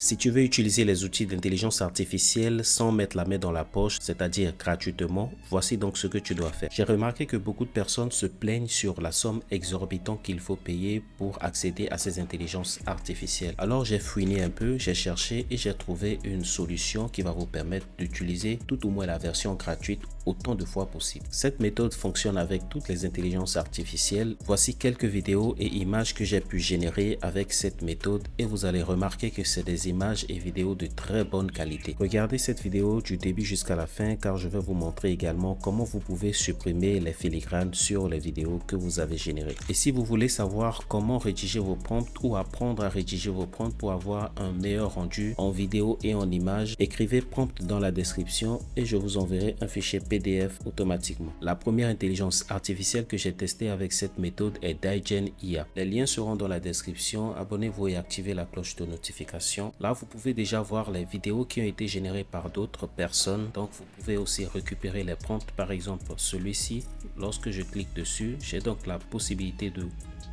Si tu veux utiliser les outils d'intelligence artificielle sans mettre la main dans la poche, c'est-à-dire gratuitement, voici donc ce que tu dois faire. J'ai remarqué que beaucoup de personnes se plaignent sur la somme exorbitante qu'il faut payer pour accéder à ces intelligences artificielles. Alors j'ai fouiné un peu, j'ai cherché et j'ai trouvé une solution qui va vous permettre d'utiliser tout au moins la version gratuite autant de fois possible. Cette méthode fonctionne avec toutes les intelligences artificielles. Voici quelques vidéos et images que j'ai pu générer avec cette méthode et vous allez remarquer que c'est des images et vidéos de très bonne qualité. Regardez cette vidéo du début jusqu'à la fin car je vais vous montrer également comment vous pouvez supprimer les filigranes sur les vidéos que vous avez générées. Et si vous voulez savoir comment rédiger vos prompts ou apprendre à rédiger vos prompts pour avoir un meilleur rendu en vidéo et en images, écrivez prompt dans la description et je vous enverrai un fichier PDF automatiquement. La première intelligence artificielle que j'ai testée avec cette méthode est Daigen IA. Les liens seront dans la description. Abonnez-vous et activez la cloche de notification. Là, vous pouvez déjà voir les vidéos qui ont été générées par d'autres personnes. Donc, vous pouvez aussi récupérer les prompts. Par exemple, celui-ci, lorsque je clique dessus, j'ai donc la possibilité de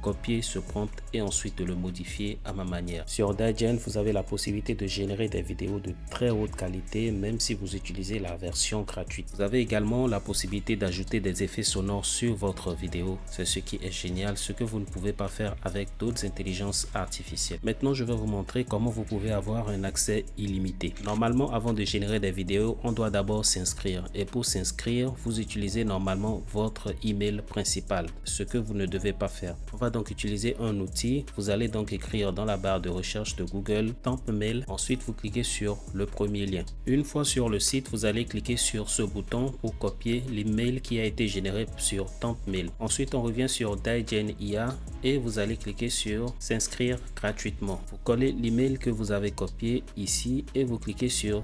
copier ce prompt et ensuite de le modifier à ma manière. Sur Daigen, vous avez la possibilité de générer des vidéos de très haute qualité, même si vous utilisez la version gratuite. Vous avez également la possibilité d'ajouter des effets sonores sur votre vidéo. C'est ce qui est génial, ce que vous ne pouvez pas faire avec d'autres intelligences artificielles. Maintenant, je vais vous montrer comment vous pouvez avoir un accès illimité. Normalement, avant de générer des vidéos, on doit d'abord s'inscrire. Et pour s'inscrire, vous utilisez normalement votre email principal, ce que vous ne devez pas faire. On va donc utiliser un outil. Vous allez donc écrire dans la barre de recherche de Google Temp Mail. Ensuite, vous cliquez sur le premier lien. Une fois sur le site, vous allez cliquer sur ce bouton pour copier l'email qui a été généré sur Temp Mail. Ensuite, on revient sur Daigen IA et vous allez cliquer sur s'inscrire gratuitement. Vous collez l'email que vous avez copié ici et vous cliquez sur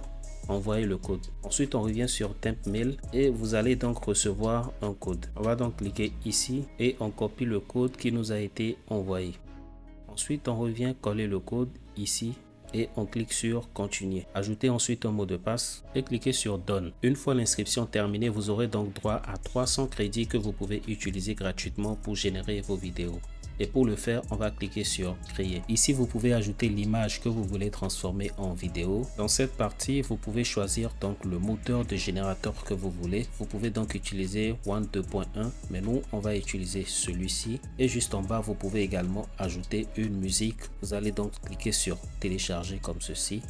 envoyer le code. Ensuite, on revient sur Temp Mail et vous allez donc recevoir un code. On va donc cliquer ici et on copie le code qui nous a été envoyé. Ensuite, on revient coller le code ici et on clique sur continuer. Ajoutez ensuite un mot de passe et cliquez sur Done. Une fois l'inscription terminée, vous aurez donc droit à 300 crédits que vous pouvez utiliser gratuitement pour générer vos vidéos. Et pour le faire, on va cliquer sur créer. Ici, vous pouvez ajouter l'image que vous voulez transformer en vidéo. Dans cette partie, vous pouvez choisir donc le moteur de générateur que vous voulez. Vous pouvez donc utiliser One 2.1, mais nous, on va utiliser celui-ci. Et juste en bas, vous pouvez également ajouter une musique. Vous allez donc cliquer sur télécharger comme ceci.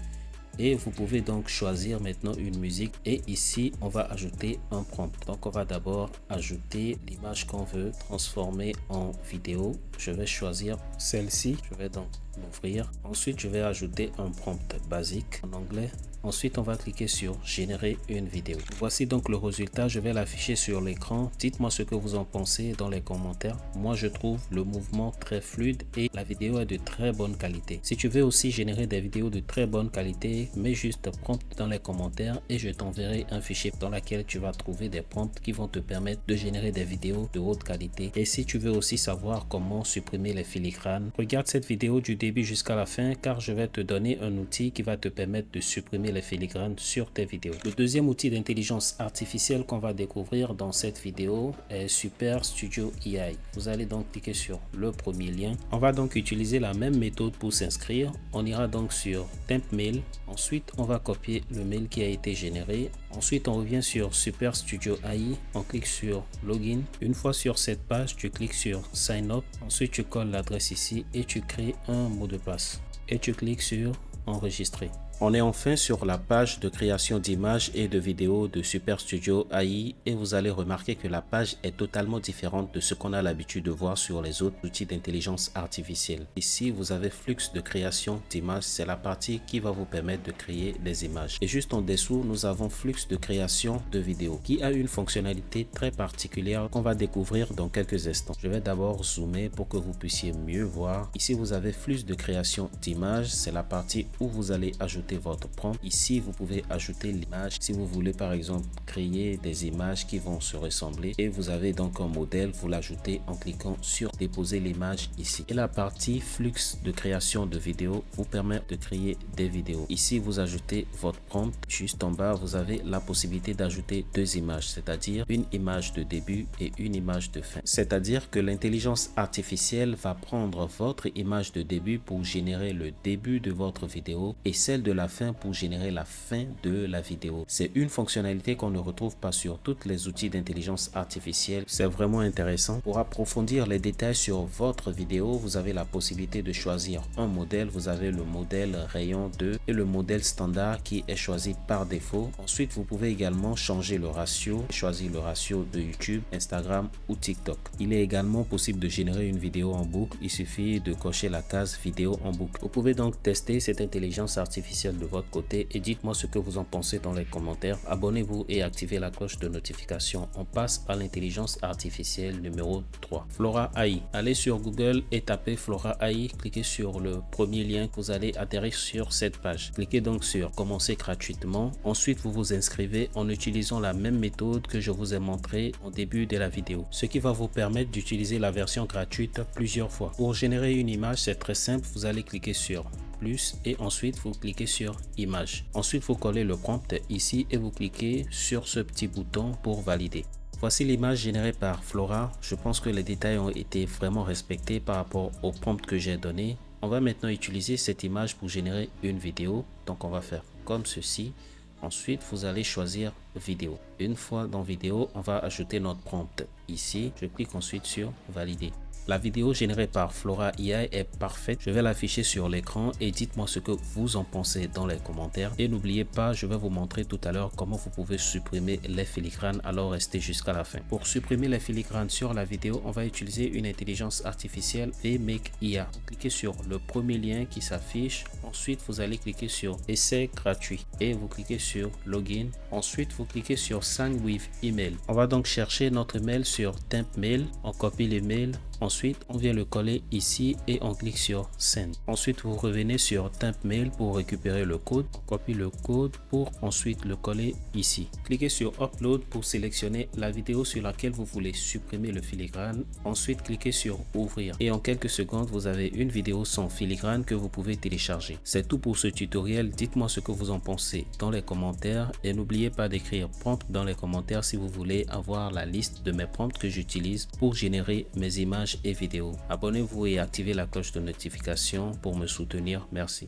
Et vous pouvez donc choisir maintenant une musique et ici on va ajouter un prompt. Donc on va d'abord ajouter l'image qu'on veut transformer en vidéo. Je vais choisir celle-ci. Je vais donc l'ouvrir. Ensuite je vais ajouter un prompt basique en anglais. Ensuite, on va cliquer sur générer une vidéo. Voici donc le résultat. Je vais l'afficher sur l'écran. Dites-moi ce que vous en pensez dans les commentaires. Moi, je trouve le mouvement très fluide et la vidéo est de très bonne qualité. Si tu veux aussi générer des vidéos de très bonne qualité, mets juste prompt dans les commentaires et je t'enverrai un fichier dans lequel tu vas trouver des prompts qui vont te permettre de générer des vidéos de haute qualité. Et si tu veux aussi savoir comment supprimer les filigranes, regarde cette vidéo du début jusqu'à la fin car je vais te donner un outil qui va te permettre de supprimer les filigranes sur tes vidéos. Le deuxième outil d'intelligence artificielle qu'on va découvrir dans cette vidéo est Super Studio AI. Vous allez donc cliquer sur le premier lien. On va donc utiliser la même méthode pour s'inscrire. On ira donc sur Temp Mail. Ensuite, on va copier le mail qui a été généré. Ensuite, on revient sur Super Studio AI. On clique sur Login. Une fois sur cette page, tu cliques sur Sign Up. Ensuite, tu colles l'adresse ici et tu crées un mot de passe. Et tu cliques sur Enregistrer. On est enfin sur la page de création d'images et de vidéos de Super Studio AI et vous allez remarquer que la page est totalement différente de ce qu'on a l'habitude de voir sur les autres outils d'intelligence artificielle. Ici, vous avez flux de création d'images, c'est la partie qui va vous permettre de créer des images. Et juste en dessous, nous avons flux de création de vidéos qui a une fonctionnalité très particulière qu'on va découvrir dans quelques instants. Je vais d'abord zoomer pour que vous puissiez mieux voir. Ici, vous avez flux de création d'images, c'est la partie où vous allez ajouter ajouter votre prompt. Ici, vous pouvez ajouter l'image si vous voulez par exemple créer des images qui vont se ressembler, et vous avez donc un modèle, vous l'ajoutez en cliquant sur déposer l'image ici. Et la partie flux de création de vidéos vous permet de créer des vidéos. Ici, vous ajoutez votre prompt. Juste en bas, vous avez la possibilité d'ajouter deux images, c'est-à-dire une image de début et une image de fin. C'est-à-dire que l'intelligence artificielle va prendre votre image de début pour générer le début de votre vidéo et celle de la fin pour générer la fin de la vidéo. C'est une fonctionnalité qu'on ne retrouve pas sur tous les outils d'intelligence artificielle. C'est vraiment intéressant. Pour approfondir les détails sur votre vidéo, vous avez la possibilité de choisir un modèle. Vous avez le modèle rayon 2 et le modèle standard qui est choisi par défaut. Ensuite, vous pouvez également changer le ratio, choisir le ratio de YouTube, Instagram ou TikTok. Il est également possible de générer une vidéo en boucle. Il suffit de cocher la case vidéo en boucle. Vous pouvez donc tester cette intelligence artificielle de votre côté et dites-moi ce que vous en pensez dans les commentaires. Abonnez-vous et activez la cloche de notification. On passe à l'intelligence artificielle numéro 3. Flora AI. Allez sur Google et tapez Flora AI. Cliquez sur le premier lien que vous allez atterrir sur cette page. Cliquez donc sur commencer gratuitement. Ensuite, vous vous inscrivez en utilisant la même méthode que je vous ai montré au début de la vidéo. Ce qui va vous permettre d'utiliser la version gratuite plusieurs fois. Pour générer une image, c'est très simple. Vous allez cliquer sur plus et ensuite vous cliquez sur image. Ensuite, vous collez le prompt ici et vous cliquez sur ce petit bouton pour valider. Voici l'image générée par Flora. Je pense que les détails ont été vraiment respectés par rapport au prompt que j'ai donné. On va maintenant utiliser cette image pour générer une vidéo. Donc on va faire comme ceci. Ensuite, vous allez choisir vidéo. Une fois dans vidéo, on va ajouter notre prompt ici. Je clique ensuite sur valider. La vidéo générée par Flora AI est parfaite. Je vais l'afficher sur l'écran et dites-moi ce que vous en pensez dans les commentaires. Et n'oubliez pas, je vais vous montrer tout à l'heure comment vous pouvez supprimer les filigranes, alors restez jusqu'à la fin. Pour supprimer les filigranes sur la vidéo, on va utiliser une intelligence artificielle VMake IA. Vous cliquez sur le premier lien qui s'affiche. Ensuite, vous allez cliquer sur essai gratuit et vous cliquez sur login. Ensuite, vous cliquez sur sign with email. On va donc chercher notre email sur temp mail. On copie l'email. Ensuite, on vient le coller ici et on clique sur Send. Ensuite, vous revenez sur Temp Mail pour récupérer le code. On copie le code pour ensuite le coller ici. Cliquez sur Upload pour sélectionner la vidéo sur laquelle vous voulez supprimer le filigrane. Ensuite, cliquez sur Ouvrir. Et en quelques secondes, vous avez une vidéo sans filigrane que vous pouvez télécharger. C'est tout pour ce tutoriel. Dites-moi ce que vous en pensez dans les commentaires. Et n'oubliez pas d'écrire prompt dans les commentaires si vous voulez avoir la liste de mes prompts que j'utilise pour générer mes images et vidéos. Abonnez-vous et activez la cloche de notification pour me soutenir. Merci.